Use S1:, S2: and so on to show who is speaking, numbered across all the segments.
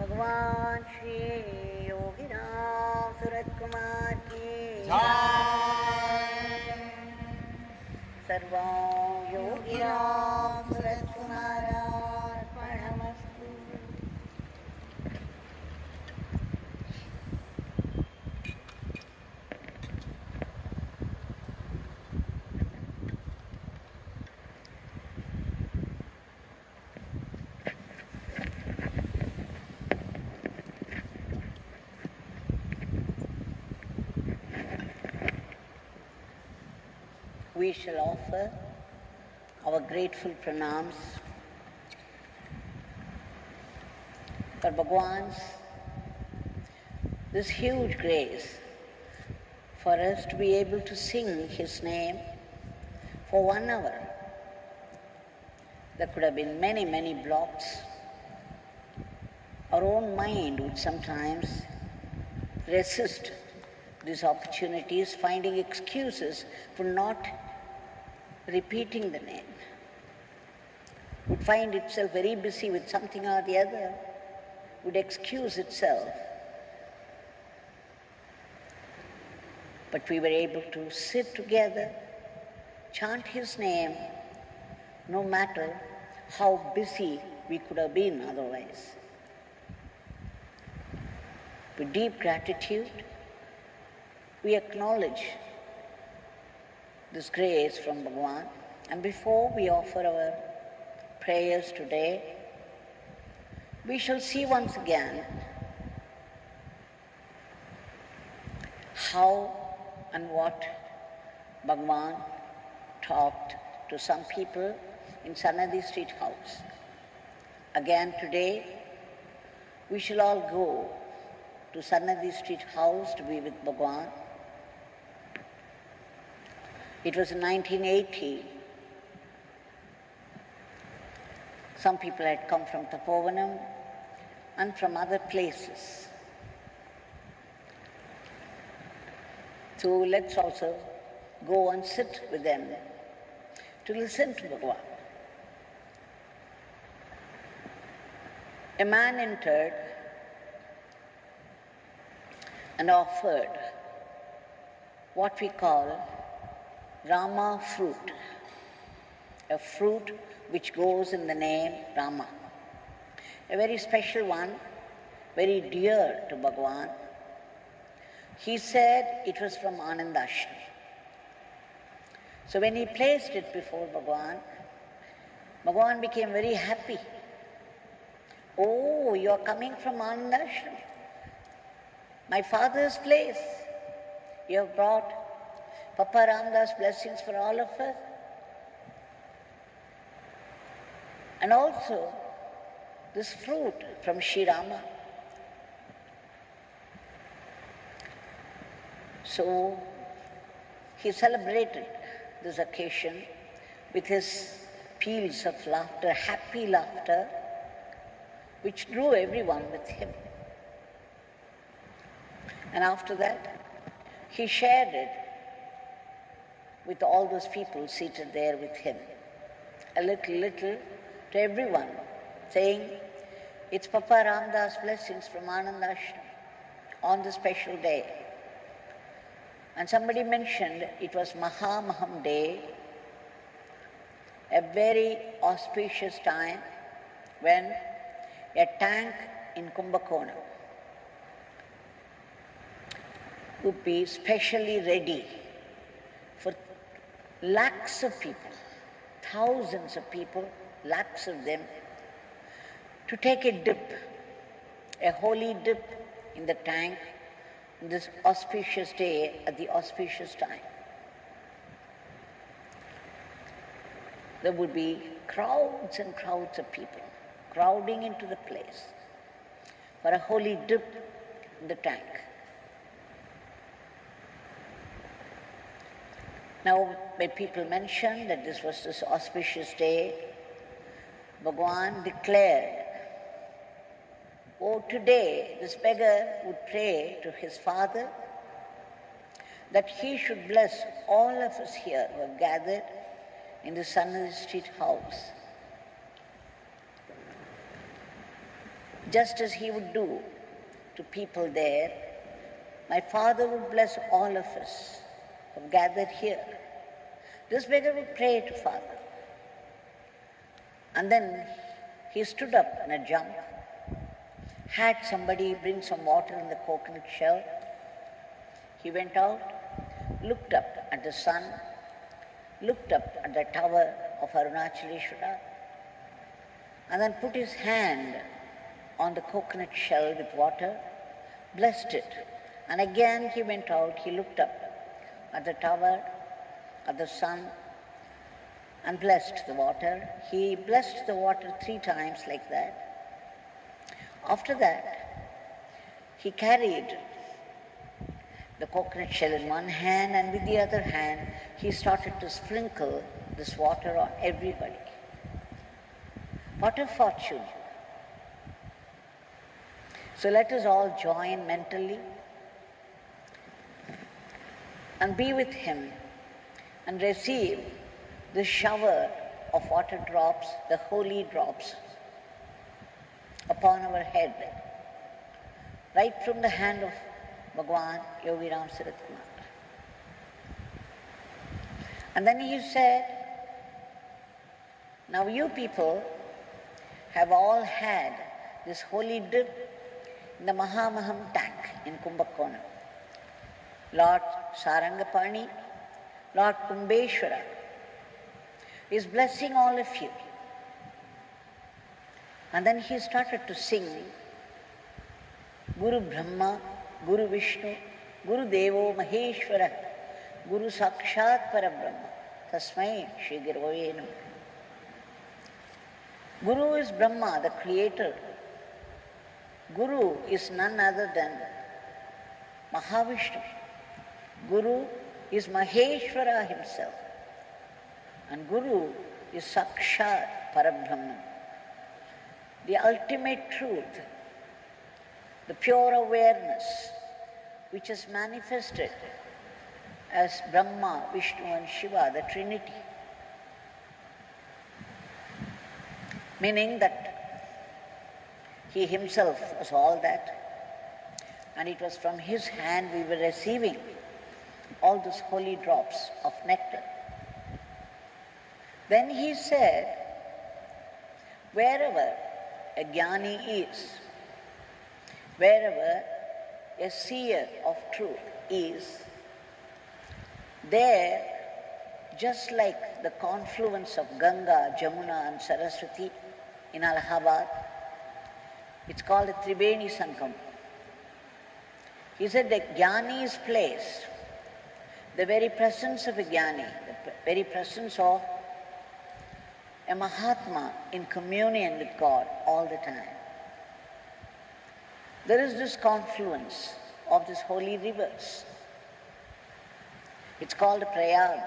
S1: भगवान श्री योगी रामसूरतकुमार की सर्वं योगी रामसूरतकुमारार्पणमस्तु। We shall offer our grateful pranams for Bhagwan's this huge grace for us to be able to sing his name for 1 hour. There could have been many, many blocks. Our own mind would sometimes resist these opportunities, finding excuses for not repeating the name. Would find itself very busy with something or the other, would excuse itself. But we were able to sit together chant his name no matter how busy we could have been otherwise. With deep gratitude, we acknowledge this grace from Bhagwan, and before we offer our prayers today, we shall see once again how and what Bhagwan talked to some people in Sannidhi Street House. Again today, we shall all go to Sannidhi Street House to be with Bhagwan. It was in 1980. Some people had come from Tapovanam and from other places. So let's also go and sit with them to listen to Bhagwan. A man entered and offered what we call Rama fruit, a fruit which goes in the name Rama, a very special one, very dear to Bhagwan. He said it was from Anandashram. So when he placed it before Bhagwan, Bhagwan became very happy. Oh, you are coming from Anandashram, my father's place. You have brought Papa Ramdas' blessings for all of us. And also this fruit from Sri Rama. So he celebrated this occasion with his peals of laughter, happy laughter, which drew everyone with him. And after that, he shared it with all those people seated there with him, a little to everyone, saying, it's Papa Ramdas' blessings from Anandashram on this special day. And somebody mentioned it was Mahamagam day, a very auspicious time when a tank in Kumbakonam would be specially ready for lakhs of people, thousands of people, lakhs of them, to take a dip, a holy dip in the tank on this auspicious day at the auspicious time. There would be crowds and crowds of people crowding into the place for a holy dip in the tank. Now, when people mentioned that this was this auspicious day, Bhagwan declared, oh, today this beggar would pray to his father that he should bless all of us here who have gathered in the Sannidhi Street House, just as he would do to people there. My father would bless all of us who have gathered here. This beggar would pray to Father. And then he stood up in a jump, had somebody bring some water in the coconut shell. He went out, looked up at the sun, looked up at the tower of Arunachaleshwara, and then put his hand on the coconut shell with water, blessed it. And again he went out, he looked up at the tower, at the sun, and blessed the water. He blessed the water 3 times like that. After that, he carried the coconut shell in one hand, and with the other hand, he started to sprinkle this water on everybody. What a fortune. So let us all join mentally and be with him and receive the shower of water drops, the holy drops, upon our head, right from the hand of Bhagwan Yogi Ramsuratkumar. And then he said, now you people have all had this holy dip in the Mahamagam tank in Kumbakonam. Lord Sarangapani, Lord Kumbeshwara is blessing all of you. And then he started to sing Guru Brahma, Guru Vishnu, Guru Devo Maheshwara, Guru Sakshat Parabrahman, Tasmai Shri Gurave Namaha. Guru is Brahma, the creator. Guru is none other than Mahavishnu. Guru is Maheshwara himself. And Guru is Sakshat Parabrahman, the ultimate truth, the pure awareness which is manifested as Brahma, Vishnu and Shiva, the Trinity. Meaning that he himself was all that, and it was from his hand we were receiving all those holy drops of nectar. Then he said, wherever a Jnani is, wherever a seer of truth is, there, just like the confluence of Ganga, Jamuna and Saraswati in Allahabad, it's called the Tribeni Sangam. He said the Jnani's place, the very presence of a Jnani, the very presence of a Mahatma in communion with God all the time. There is this confluence of these holy rivers. It's called Prayag.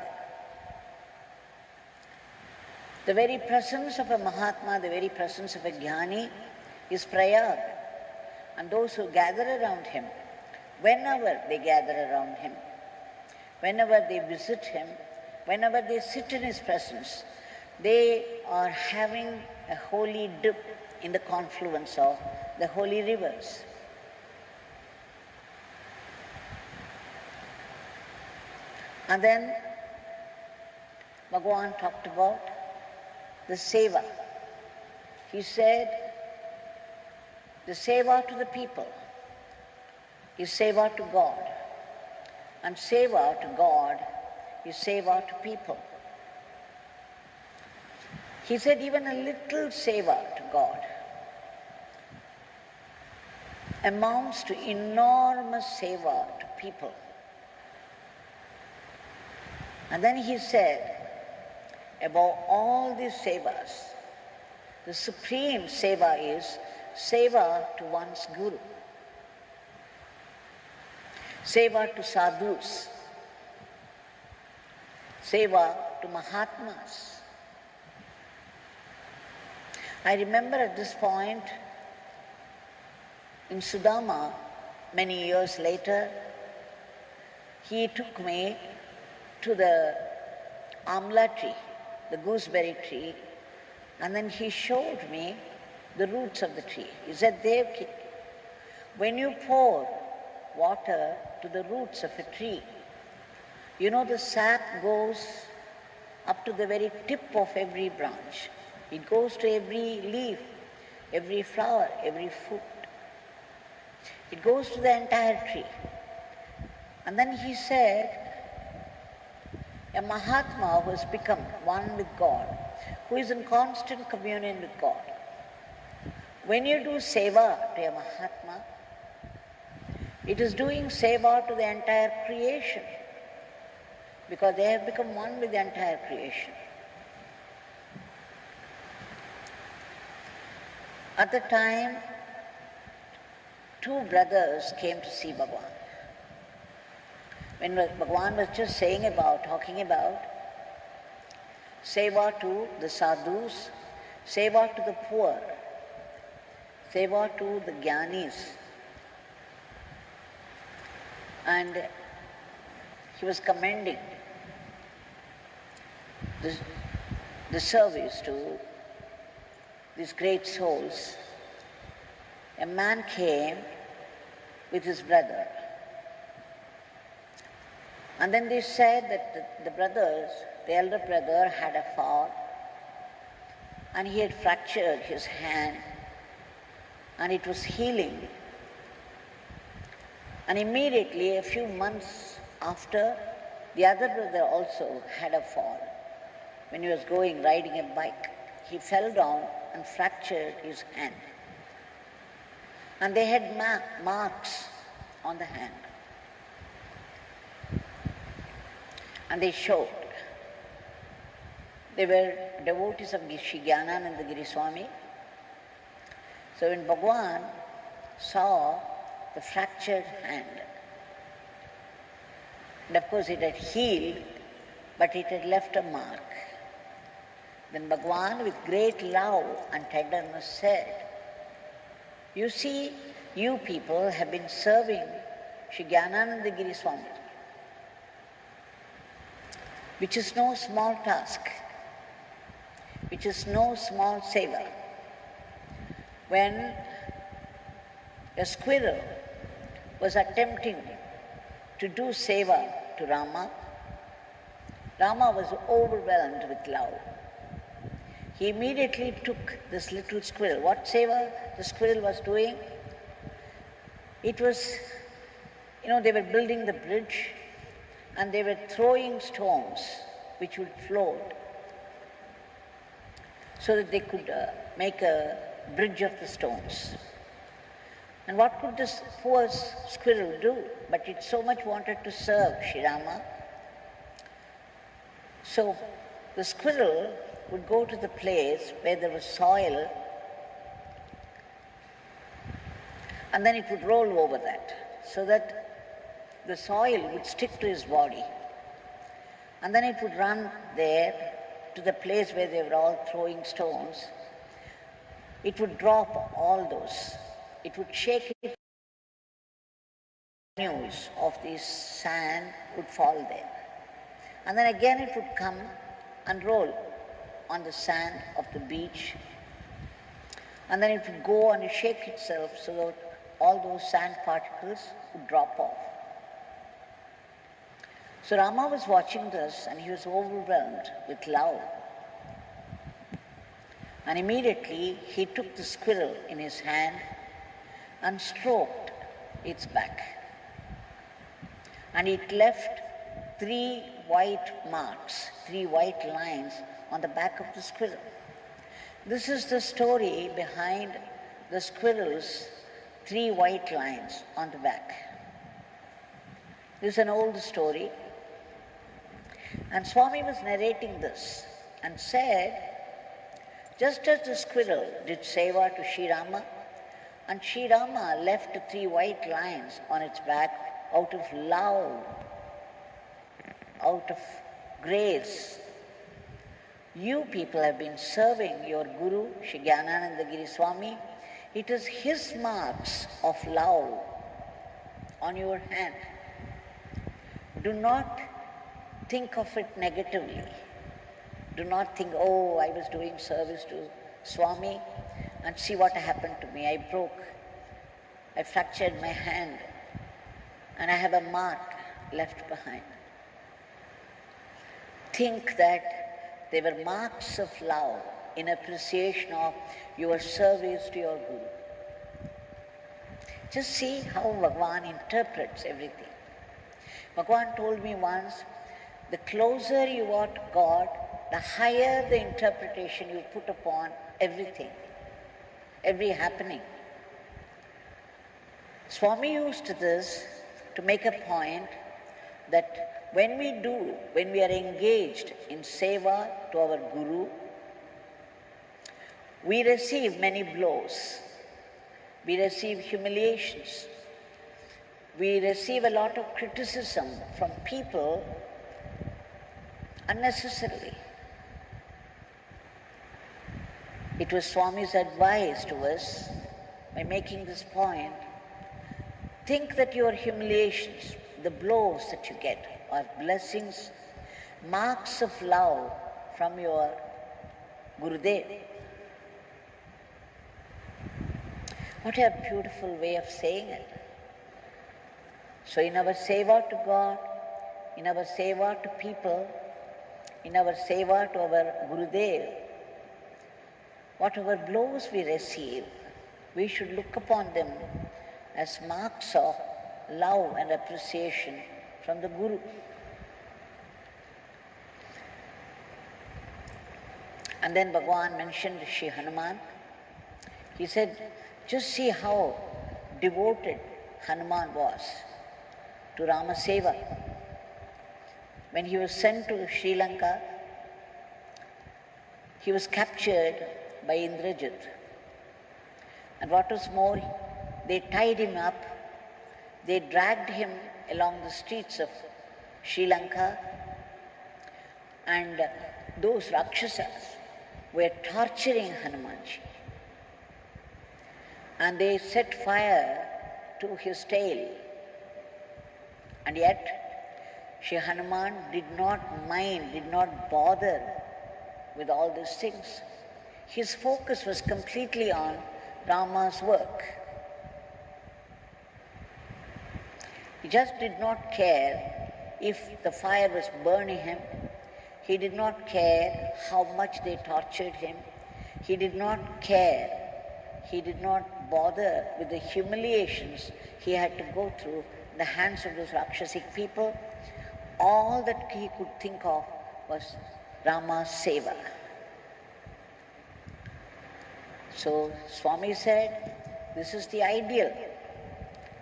S1: The very presence of a Mahatma, the very presence of a Jnani is Prayag. And those who gather around him, whenever they gather around him, whenever they visit him, whenever they sit in his presence, they are having a holy dip in the confluence of the holy rivers. And then Bhagwan talked about the Seva. He said, the Seva to the people is Seva to God, and Seva to God is Seva to people. He said even a little Seva to God amounts to enormous Seva to people. And then he said, above all these Sevas, the supreme Seva is Seva to one's Guru, Seva to sadhus, Seva to Mahatmas. I remember at this point in Sudama, many years later, he took me to the amla tree, the gooseberry tree, and then he showed me the roots of the tree. He said, Devaki, when you pour water to the roots of a tree, you know the sap goes up to the very tip of every branch. It goes to every leaf, every flower, every fruit. It goes to the entire tree. And then he said, a Mahatma who has become one with God, who is in constant communion with God. When you do Seva to a Mahatma, it is doing Seva to the entire creation, because they have become one with the entire creation. At the time, two brothers came to see Bhagwan. When Bhagwan was just talking about Seva to the sadhus, Seva to the poor, Seva to the Jnanis. And he was commending the service to these great souls. A man came with his brother. And then they said that the brothers the elder brother had a fall and he had fractured his hand and it was healing. And immediately, a few months after, the other brother also had a fall. When he was riding a bike, he fell down and fractured his hand. And they had marks on the hand. And they showed. They were devotees of Shri Jnanananda Giri Swami. So when Bhagwan saw the fractured hand, and of course it had healed, but it had left a mark, then Bhagwan, with great love and tenderness, said, "You see, you people have been serving Shri Jnanananda Giri Swami, which is no small task, which is no small seva. When a squirrel was attempting to do seva to Rama, Rama was overwhelmed with love. He immediately took this little squirrel. What seva the squirrel was doing? It was, they were building the bridge and they were throwing stones which would float so that they could make a bridge of the stones. And what could this poor squirrel do? But it so much wanted to serve Shri Rama. So the squirrel would go to the place where there was soil and then it would roll over that so that the soil would stick to his body. And then it would run there to the place where they were all throwing stones. It would drop all those. It would shake it. News of this sand would fall there. And then again it would come and roll on the sand of the beach. And then it would go and shake itself so that all those sand particles would drop off. So Rama was watching this and he was overwhelmed with love. And immediately he took the squirrel in his hand and stroked its back. And it left 3 white marks, 3 white lines on the back of the squirrel. This is the story behind the squirrel's 3 white lines on the back. This is an old story. And Swami was narrating this and said, just as the squirrel did seva to Shri Rama, and Shri Rama left 3 white lines on its back out of love, out of grace, you people have been serving your Guru, Shri Jnanananda Giri Swami. It is his marks of love on your hand. Do not think of it negatively. Do not think, oh, I was doing service to Swami and see what happened to me. I fractured my hand and I have a mark left behind. Think that they were marks of love in appreciation of your service to your Guru. Just see how Bhagwan interprets everything. Bhagwan told me once, the closer you are to God, the higher the interpretation you put upon everything, every happening. Swami used this to make a point that when we are engaged in seva to our Guru, we receive many blows, we receive humiliations, we receive a lot of criticism from people unnecessarily. It was Swami's advice to us by making this point. Think that your humiliations, the blows that you get, are blessings, marks of love from your Gurudev. What a beautiful way of saying it. So in our seva to God, in our seva to people, in our seva to our Gurudev, whatever blows we receive, we should look upon them as marks of love and appreciation from the Guru. And then Bhagwan mentioned Shri Hanuman. He said, just see how devoted Hanuman was to Rama Seva. When he was sent to Sri Lanka, he was captured by Indrajit. And what was more, they tied him up, they dragged him along the streets of Sri Lanka, and those Rakshasas were torturing Hanumanji. And they set fire to his tail. And yet, Shri Hanuman did not mind, did not bother with all these things. His focus was completely on Rama's work. He just did not care if the fire was burning him. He did not care how much they tortured him. He did not care. He did not bother with the humiliations he had to go through in the hands of those Rakshasic people. All that he could think of was Rama's seva. So Swami said, this is the ideal.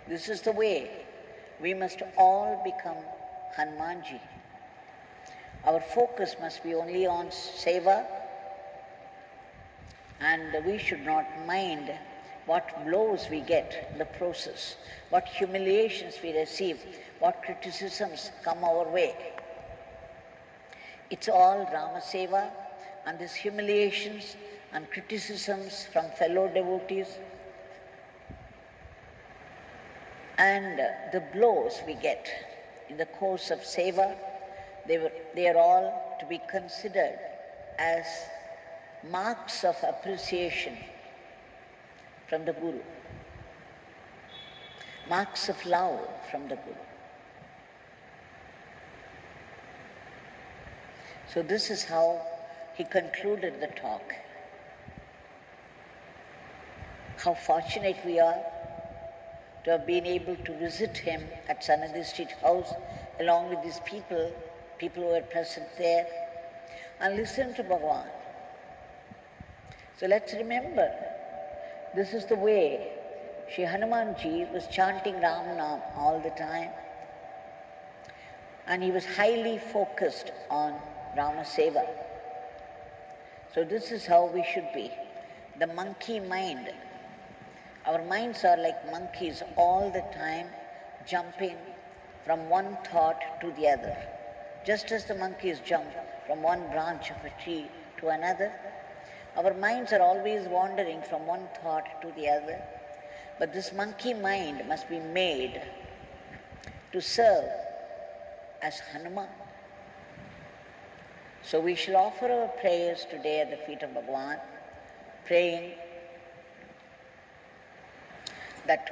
S1: This is the way. We must all become Hanumanji. Our focus must be only on seva, and we should not mind what blows we get in the process, what humiliations we receive, what criticisms come our way. It's all Rama Seva, and these humiliations and criticisms from fellow devotees and the blows we get in the course of seva, they are all to be considered as marks of appreciation from the Guru, marks of love from the Guru. So this is how he concluded the talk. How fortunate we are to have been able to visit him at Sannidhi Street House along with these people who were present there, and listen to Bhagwan. So let's remember, this is the way Shri Hanumanji was chanting Ram Nam all the time, and he was highly focused on Rama Seva. So this is how we should be. The monkey mind. Our minds are like monkeys all the time, jumping from one thought to the other. Just as the monkeys jump from one branch of a tree to another, our minds are always wandering from one thought to the other. But this monkey mind must be made to serve as Hanuman. So we shall offer our prayers today at the feet of Bhagwan, praying that